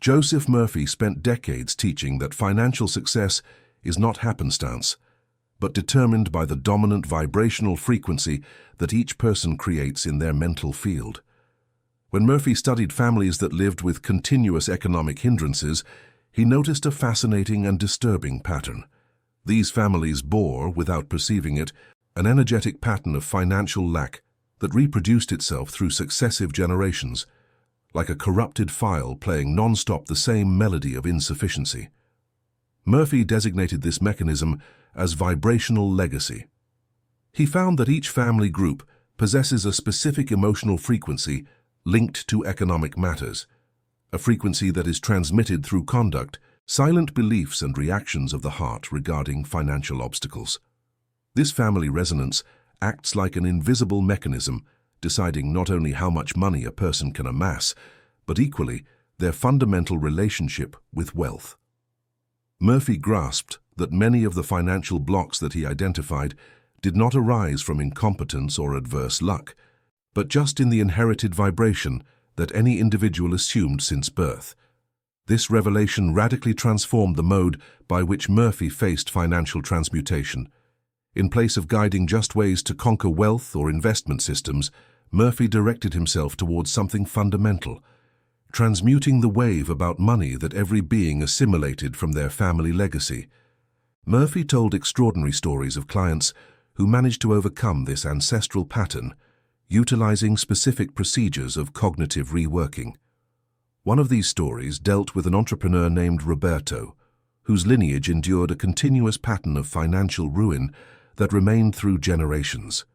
Joseph Murphy spent decades teaching that financial success is not happenstance, but determined by the dominant vibrational frequency that each person creates in their mental field. When Murphy studied families that lived with continuous economic hindrances, he noticed a fascinating and disturbing pattern. These families bore, without perceiving it, an energetic pattern of financial lack that reproduced itself through successive generations, like a corrupted file playing non-stop the same melody of insufficiency. Murphy designated this mechanism as vibrational legacy. He found that each family group possesses a specific emotional frequency linked to economic matters, a frequency that is transmitted through conduct, silent beliefs and reactions of the heart regarding financial obstacles. This family resonance acts like an invisible mechanism, deciding not only how much money a person can amass, but equally their fundamental relationship with wealth. Murphy grasped that many of the financial blocks that he identified did not arise from incompetence or adverse luck, but just in the inherited vibration that any individual assumed since birth. This revelation radically transformed the mode by which Murphy faced financial transmutation. In place of guiding just ways to conquer wealth or investment systems, Murphy directed himself towards something fundamental, transmuting the wave about money that every being assimilated from their family legacy. Murphy told extraordinary stories of clients who managed to overcome this ancestral pattern, utilizing specific procedures of cognitive reworking. One of these stories dealt with an entrepreneur named Roberto, whose lineage endured a continuous pattern of financial ruin that remained through generations.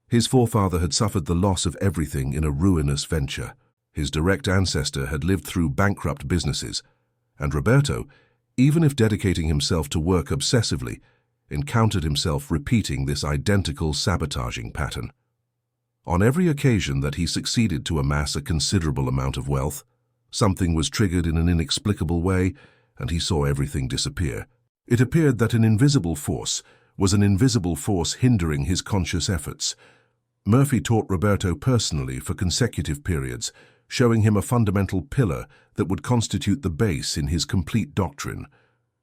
His forefather had suffered the loss of everything in a ruinous venture. His direct ancestor had lived through bankrupt businesses, and Roberto, even if dedicating himself to work obsessively, encountered himself repeating this identical sabotaging pattern. On every occasion that he succeeded to amass a considerable amount of wealth, something was triggered in an inexplicable way, and he saw everything disappear. It appeared that an invisible force was an invisible force hindering his conscious efforts. Murphy taught Roberto personally for consecutive periods, showing him a fundamental pillar that would constitute the base in his complete doctrine.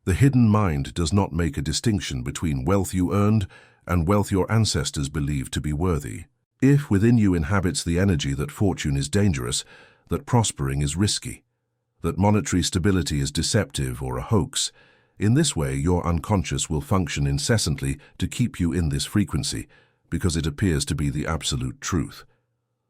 The hidden mind does not make a distinction between wealth you earned and wealth your ancestors believed to be worthy. If within you inhabits the energy that fortune is dangerous, that prospering is risky, that monetary stability is deceptive or a hoax, in this way your unconscious will function incessantly to keep you in this frequency, because it appears to be the absolute truth.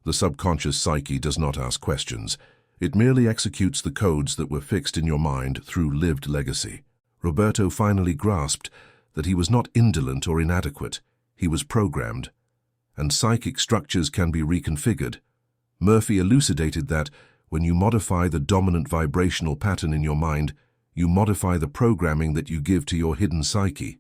The subconscious psyche does not ask questions. It merely executes the codes that were fixed in your mind through lived legacy. Roberto finally grasped that he was not indolent or inadequate. He was programmed, and psychic structures can be reconfigured. Murphy elucidated that when you modify the dominant vibrational pattern in your mind, you modify the programming that you give to your hidden psyche.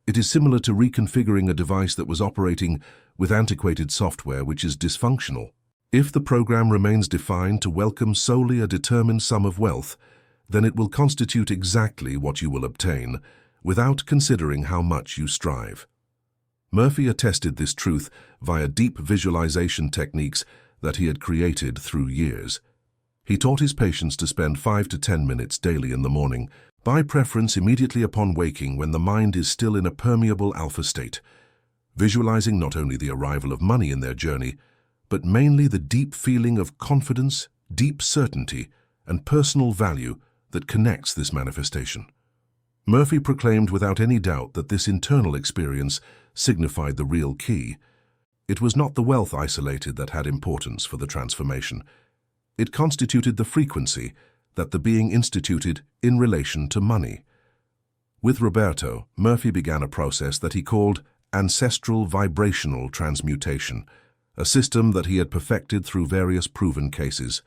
It is similar to reconfiguring a device that was operating with antiquated software which is dysfunctional. If the program remains defined to welcome solely a determined sum of wealth, then it will constitute exactly what you will obtain, without considering how much you strive. Murphy attested this truth via deep visualization techniques that he had created through years. He taught his patients to spend 5 to 10 minutes daily in the morning, by preference immediately upon waking when the mind is still in a permeable alpha state, visualizing not only the arrival of money in their journey, but mainly the deep feeling of confidence, deep certainty, and personal value that connects this manifestation. Murphy proclaimed without any doubt that this internal experience signified the real key. It was not the wealth isolated that had importance for the transformation. It constituted the frequency that the being instituted in relation to money. With Roberto, Murphy began a process that he called Ancestral Vibrational Transmutation, a system that he had perfected through various proven cases.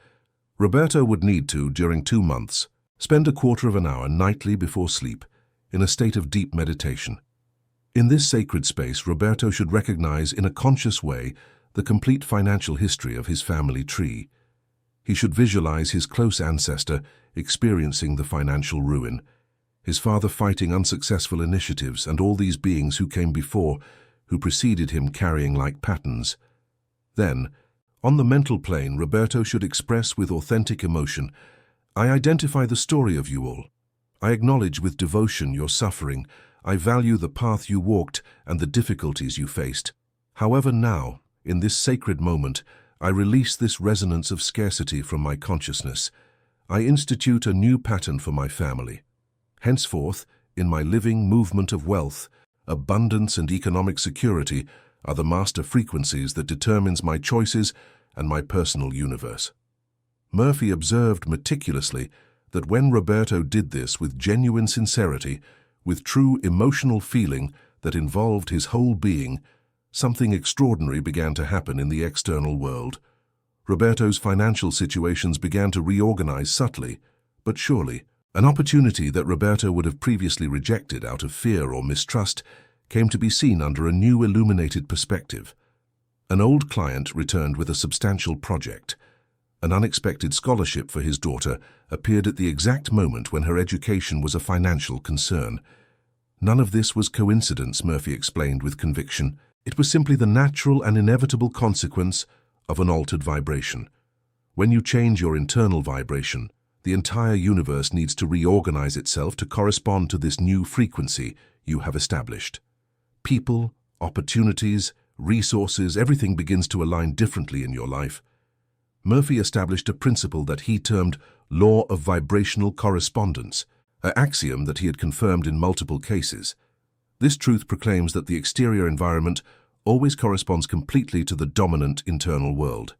Roberto would need to, during 2 months, spend a quarter of an hour nightly before sleep in a state of deep meditation. In this sacred space, Roberto should recognize in a conscious way the complete financial history of his family tree. He should visualize his close ancestor experiencing the financial ruin, his father fighting unsuccessful initiatives, and all these beings who came before, who preceded him carrying like patterns. Then, on the mental plane, Roberto should express with authentic emotion I identify the story of you all. I acknowledge with devotion your suffering. I value the path you walked and the difficulties you faced. However, now, in this sacred moment, I release this resonance of scarcity from my consciousness. I institute a new pattern for my family. Henceforth, in my living movement of wealth, abundance and economic security are the master frequencies that determines my choices and my personal universe. Murphy observed meticulously that when Roberto did this with genuine sincerity, with true emotional feeling that involved his whole being, something extraordinary began to happen in the external world. Roberto's financial situations began to reorganize subtly, but surely. An opportunity that Roberto would have previously rejected out of fear or mistrust came to be seen under a new illuminated perspective. An old client returned with a substantial project. An unexpected scholarship for his daughter appeared at the exact moment when her education was a financial concern. None of this was coincidence, Murphy explained with conviction. It was simply the natural and inevitable consequence of an altered vibration. When you change your internal vibration, the entire universe needs to reorganize itself to correspond to this new frequency you have established. People, opportunities, resources, everything begins to align differently in your life. Murphy established a principle that he termed Law of Vibrational Correspondence, an axiom that he had confirmed in multiple cases. This truth proclaims that the exterior environment always corresponds completely to the dominant internal world.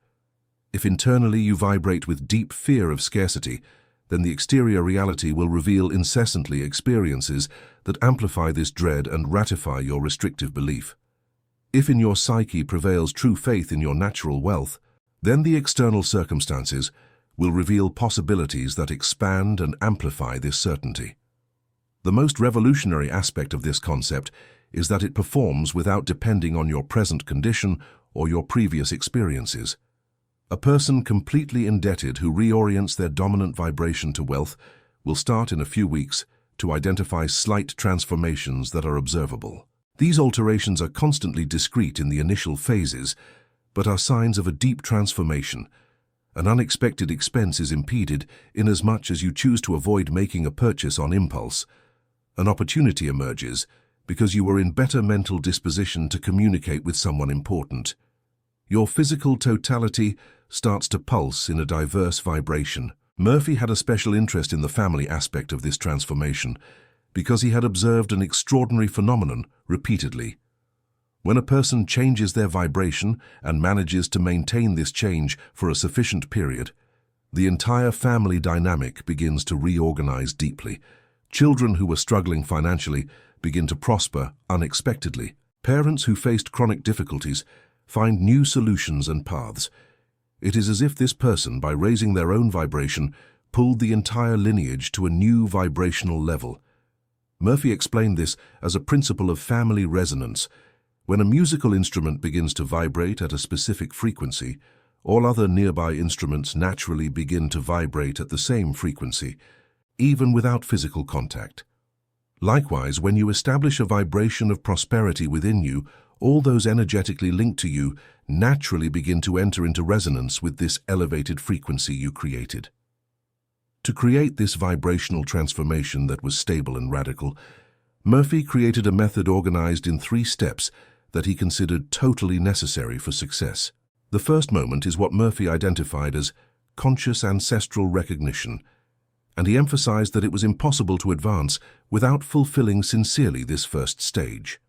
If internally you vibrate with deep fear of scarcity, then the exterior reality will reveal incessantly experiences that amplify this dread and ratify your restrictive belief. If in your psyche prevails true faith in your natural wealth, then the external circumstances will reveal possibilities that expand and amplify this certainty. The most revolutionary aspect of this concept is that it performs without depending on your present condition or your previous experiences. A person completely indebted who reorients their dominant vibration to wealth will start in a few weeks to identify slight transformations that are observable. These alterations are constantly discrete in the initial phases, but are signs of a deep transformation. An unexpected expense is impeded inasmuch as you choose to avoid making a purchase on impulse. An opportunity emerges because you are in better mental disposition to communicate with someone important. Your physical totality starts to pulse in a diverse vibration. Murphy had a special interest in the family aspect of this transformation because he had observed an extraordinary phenomenon repeatedly. When a person changes their vibration and manages to maintain this change for a sufficient period, the entire family dynamic begins to reorganize deeply. Children who were struggling financially begin to prosper unexpectedly. Parents who faced chronic difficulties find new solutions and paths. It is as if this person, by raising their own vibration, pulled the entire lineage to a new vibrational level. Murphy explained this as a principle of family resonance. When a musical instrument begins to vibrate at a specific frequency, all other nearby instruments naturally begin to vibrate at the same frequency, even without physical contact. Likewise, when you establish a vibration of prosperity within you, all those energetically linked to you naturally begin to enter into resonance with this elevated frequency you created. To create this vibrational transformation that was stable and radical, Murphy created a method organized in 3 steps that he considered totally necessary for success. The first moment is what Murphy identified as conscious ancestral recognition, and he emphasized that it was impossible to advance without fulfilling sincerely this first stage.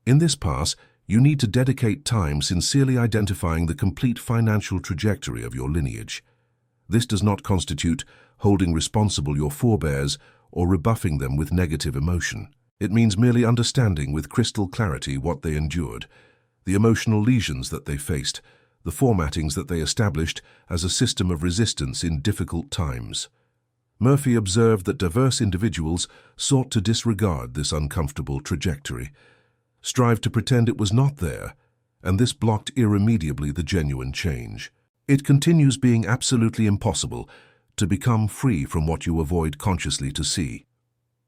In this pass, you need to dedicate time sincerely identifying the complete financial trajectory of your lineage. This does not constitute holding responsible your forebears or rebuffing them with negative emotion. It means merely understanding with crystal clarity what they endured, the emotional lesions that they faced, the formattings that they established as a system of resistance in difficult times. Murphy observed that diverse individuals sought to disregard this uncomfortable trajectory, strive to pretend it was not there, and this blocked irremediably the genuine change. It continues being absolutely impossible to become free from what you avoid consciously to see.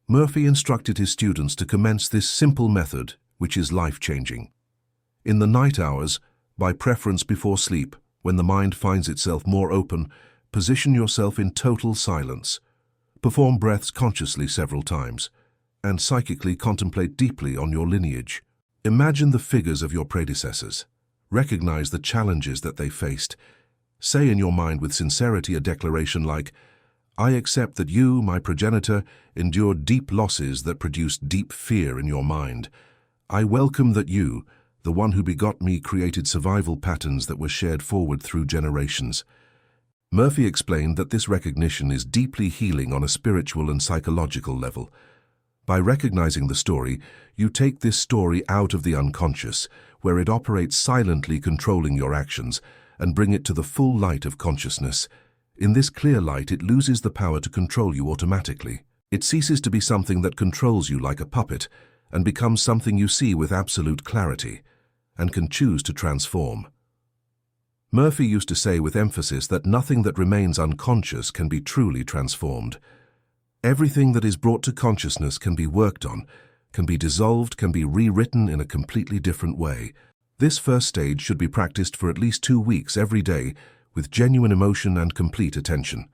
Murphy instructed his students to commence this simple method, which is life-changing. In the night hours, by preference before sleep, when the mind finds itself more open, Position yourself in total silence. Perform breaths consciously several times, and psychically contemplate deeply on your lineage. Imagine the figures of your predecessors. Recognize the challenges that they faced. Say in your mind with sincerity a declaration like, "I accept that you, my progenitor, endured deep losses that produced deep fear in your mind. I welcome that you, the one who begot me, created survival patterns that were shared forward through generations." Murphy explained that this recognition is deeply healing on a spiritual and psychological level. By recognizing the story, you take this story out of the unconscious, where it operates silently controlling your actions, and bring it to the full light of consciousness. In this clear light, it loses the power to control you automatically. It ceases to be something that controls you like a puppet, and becomes something you see with absolute clarity, and can choose to transform. Murphy used to say with emphasis that nothing that remains unconscious can be truly transformed. Everything that is brought to consciousness can be worked on, can be dissolved, can be rewritten in a completely different way. This first stage should be practiced for at least 2 weeks every day with genuine emotion and complete attention.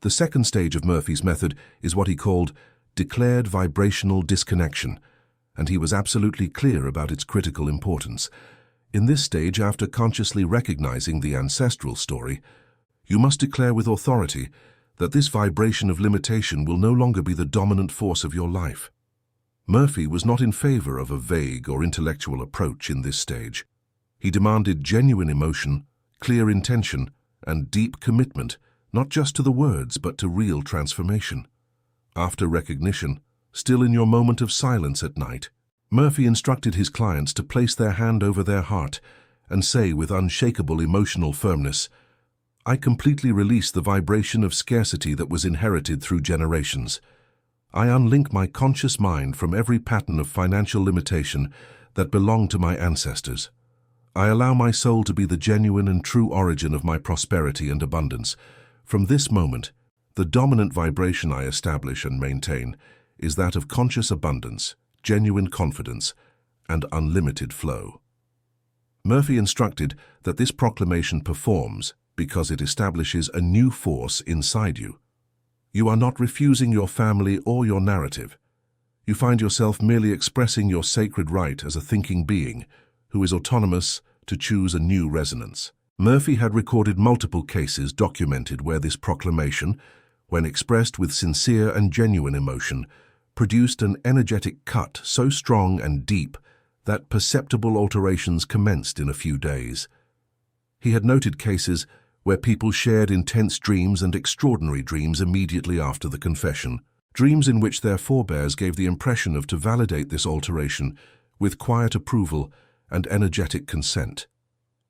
The second stage of Murphy's method is what he called declared vibrational disconnection, and he was absolutely clear about its critical importance. In this stage, after consciously recognizing the ancestral story, you must declare with authority that this vibration of limitation will no longer be the dominant force of your life. Murphy was not in favor of a vague or intellectual approach in this stage. He demanded genuine emotion, clear intention, and deep commitment, not just to the words but to real transformation. After recognition, still in your moment of silence at night, Murphy instructed his clients to place their hand over their heart and say with unshakable emotional firmness, "I completely release the vibration of scarcity that was inherited through generations. I unlink my conscious mind from every pattern of financial limitation that belonged to my ancestors. I allow my soul to be the genuine and true origin of my prosperity and abundance. From this moment, the dominant vibration I establish and maintain is that of conscious abundance, genuine confidence, and unlimited flow." Murphy instructed that this proclamation performs because it establishes a new force inside you. You are not refusing your family or your narrative. You find yourself merely expressing your sacred right as a thinking being who is autonomous to choose a new resonance. Murphy had recorded multiple cases documented where this proclamation, when expressed with sincere and genuine emotion, produced an energetic cut so strong and deep that perceptible alterations commenced in a few days. He had noted cases where people shared intense dreams and extraordinary dreams immediately after the confession, dreams in which their forebears gave the impression of to validate this alteration with quiet approval and energetic consent.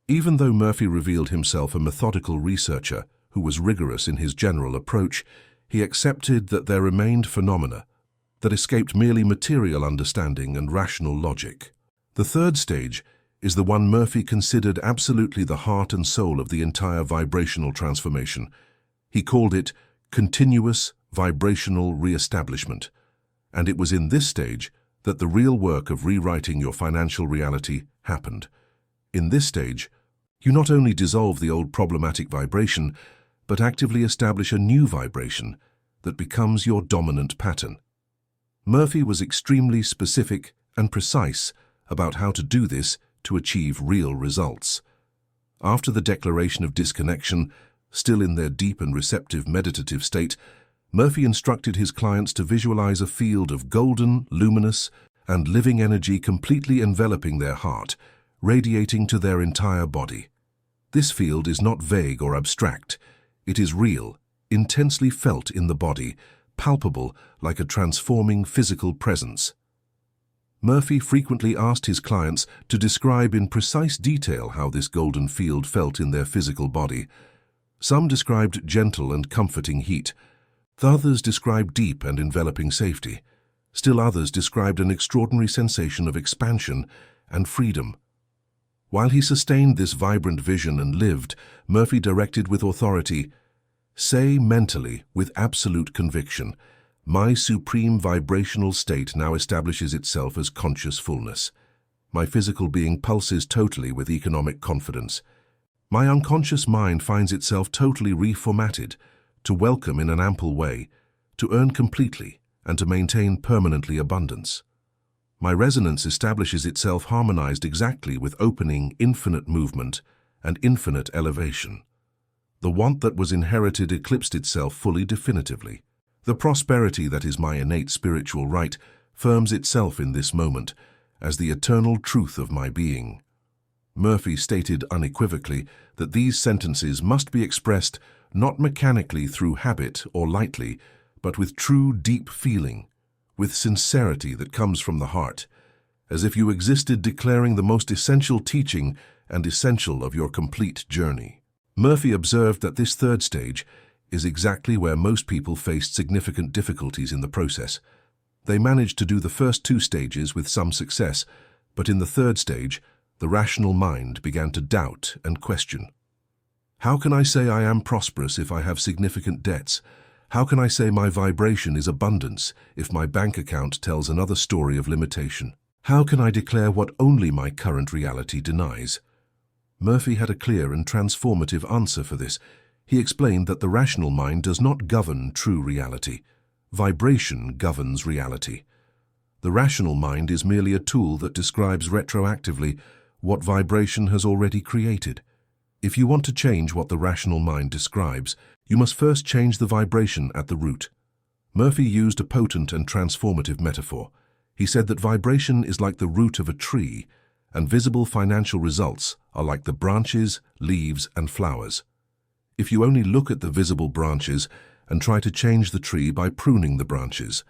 Even though Murphy revealed himself a methodical researcher who was rigorous in his general approach, he accepted that there remained phenomena that escaped merely material understanding and rational logic. The third stage is the one Murphy considered absolutely the heart and soul of the entire vibrational transformation. He called it continuous vibrational re-establishment, and it was in this stage that the real work of rewriting your financial reality happened. In this stage, you not only dissolve the old problematic vibration, but actively establish a new vibration that becomes your dominant pattern. Murphy was extremely specific and precise about how to do this to achieve real results. After the declaration of disconnection, still in their deep and receptive meditative state, Murphy instructed his clients to visualize a field of golden, luminous, and living energy completely enveloping their heart, radiating to their entire body. This field is not vague or abstract. It is real, intensely felt in the body, palpable like a transforming physical presence. Murphy frequently asked his clients to describe in precise detail how this golden field felt in their physical body. Some described gentle and comforting heat. Others described deep and enveloping safety. Still others described an extraordinary sensation of expansion and freedom. While he sustained this vibrant vision and lived, Murphy directed with authority, "Say mentally, with absolute conviction, my supreme vibrational state now establishes itself as conscious fullness. My physical being pulses totally with economic confidence. My unconscious mind finds itself totally reformatted to welcome in an ample way, to earn completely, and to maintain permanently abundance. My resonance establishes itself harmonized exactly with opening, infinite movement and infinite elevation. The want that was inherited eclipsed itself fully definitively. The prosperity that is my innate spiritual right firms itself in this moment as the eternal truth of my being. Murphy stated unequivocally that these sentences must be expressed not mechanically through habit or lightly, but with true deep feeling, with sincerity that comes from the heart, as if you existed declaring the most essential teaching and essential of your complete journey. Murphy observed that this third stage is exactly where most people faced significant difficulties in the process. They managed to do the first two stages with some success, but in the third stage, the rational mind began to doubt and question. How can I say I am prosperous if I have significant debts? How can I say my vibration is abundance if my bank account tells another story of limitation? How can I declare what only my current reality denies? Murphy had a clear and transformative answer for this. He explained that the rational mind does not govern true reality. Vibration governs reality. The rational mind is merely a tool that describes retroactively what vibration has already created. If you want to change what the rational mind describes, you must first change the vibration at the root. Murphy used a potent and transformative metaphor. He said that vibration is like the root of a tree, and visible financial results are like the branches, leaves, and flowers. If you only look at the visible branches and try to change the tree by pruning the branches,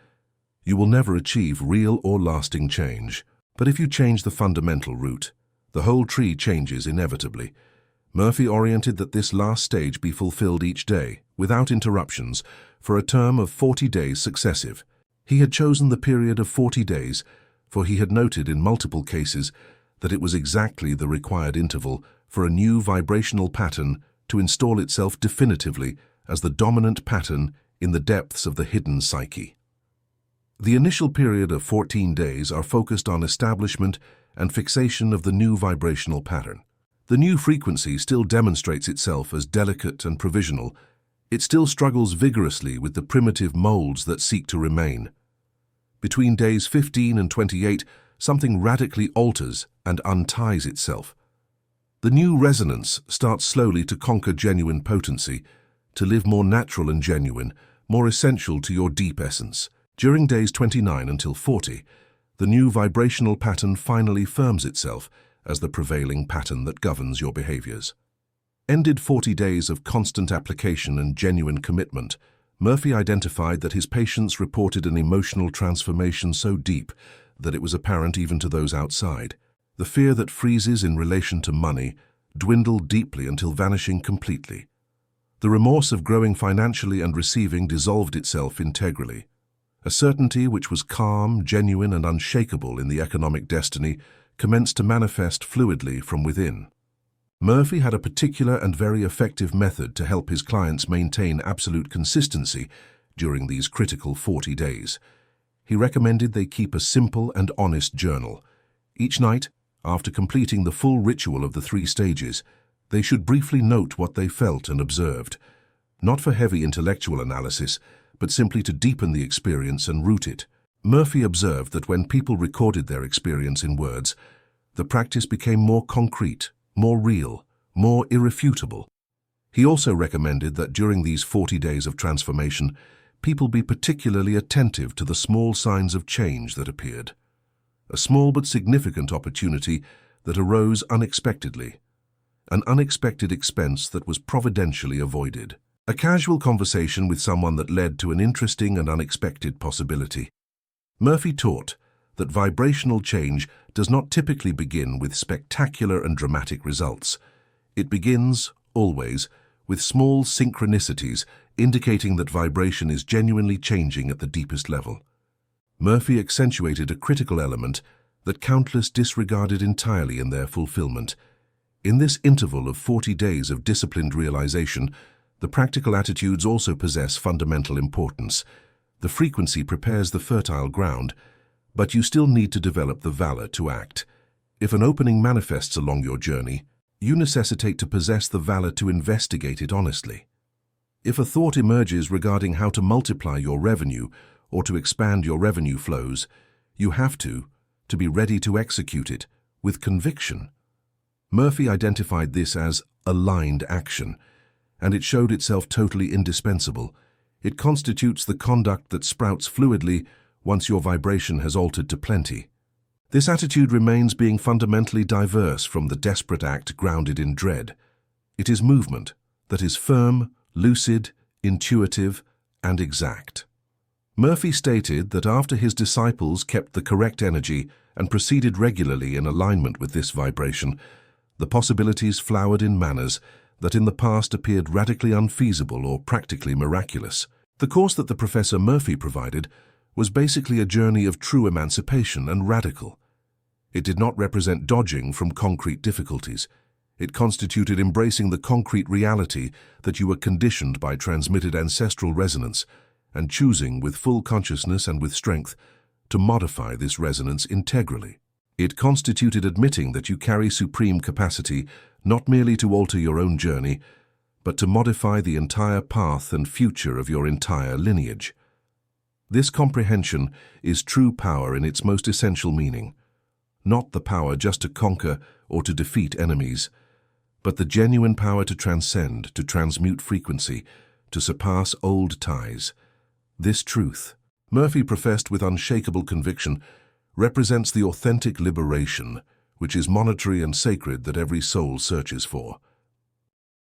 you will never achieve real or lasting change. But if you change the fundamental root, the whole tree changes inevitably. Murphy oriented that this last stage be fulfilled each day, without interruptions, for a term of 40 days successive. He had chosen the period of 40 days, for he had noted in multiple cases that it was exactly the required interval for a new vibrational pattern to install itself definitively as the dominant pattern in the depths of the hidden psyche. The initial period of 14 days are focused on establishment and fixation of the new vibrational pattern. The new frequency still demonstrates itself as delicate and provisional. It still struggles vigorously with the primitive molds that seek to remain. Between days 15 and 28, something radically alters and unties itself. The new resonance starts slowly to conquer genuine potency, to live more natural and genuine, more essential to your deep essence. During days 29 until 40, the new vibrational pattern finally firms itself as the prevailing pattern that governs your behaviors. Ended 40 days of constant application and genuine commitment, Murphy identified that his patients reported an emotional transformation so deep that it was apparent even to those outside. The fear that freezes in relation to money dwindled deeply until vanishing completely. The remorse of growing financially and receiving dissolved itself integrally. A certainty which was calm, genuine, and unshakable in the economic destiny commenced to manifest fluidly from within. Murphy had a particular and very effective method to help his clients maintain absolute consistency during these critical 40 days. He recommended they keep a simple and honest journal. Each night, after completing the full ritual of the 3 stages, they should briefly note what they felt and observed, not for heavy intellectual analysis, but simply to deepen the experience and root it. Murphy observed that when people recorded their experience in words, the practice became more concrete, more real, more irrefutable. He also recommended that during these 40 days of transformation, people be particularly attentive to the small signs of change that appeared. A small but significant opportunity that arose unexpectedly. An unexpected expense that was providentially avoided. A casual conversation with someone that led to an interesting and unexpected possibility. Murphy taught that vibrational change does not typically begin with spectacular and dramatic results. It begins, always, with small synchronicities indicating that vibration is genuinely changing at the deepest level. Murphy accentuated a critical element that countless disregarded entirely in their fulfillment. In this interval of 40 days of disciplined realization, the practical attitudes also possess fundamental importance. The frequency prepares the fertile ground, but you still need to develop the valor to act. If an opening manifests along your journey, you necessitate to possess the valor to investigate it honestly. If a thought emerges regarding how to multiply your revenue or to expand your revenue flows, you have to be ready to execute it with conviction. Murphy identified this as aligned action, and it showed itself totally indispensable. It constitutes the conduct that sprouts fluidly once your vibration has altered to plenty. This attitude remains being fundamentally diverse from the desperate act grounded in dread. It is movement that is firm, lucid, intuitive, and exact. Murphy stated that after his disciples kept the correct energy and proceeded regularly in alignment with this vibration, the possibilities flowered in manners that in the past appeared radically unfeasible or practically miraculous. The course that the Professor Murphy provided was basically a journey of true emancipation and radical. It did not represent dodging from concrete difficulties. It constituted embracing the concrete reality that you were conditioned by transmitted ancestral resonance and choosing with full consciousness and with strength to modify this resonance integrally. It constituted admitting that you carry supreme capacity not merely to alter your own journey, but to modify the entire path and future of your entire lineage. This comprehension is true power in its most essential meaning, not the power just to conquer or to defeat enemies, but the genuine power to transcend, to transmute frequency, to surpass old ties. This truth, Murphy professed with unshakable conviction, represents the authentic liberation, which is monetary and sacred that every soul searches for.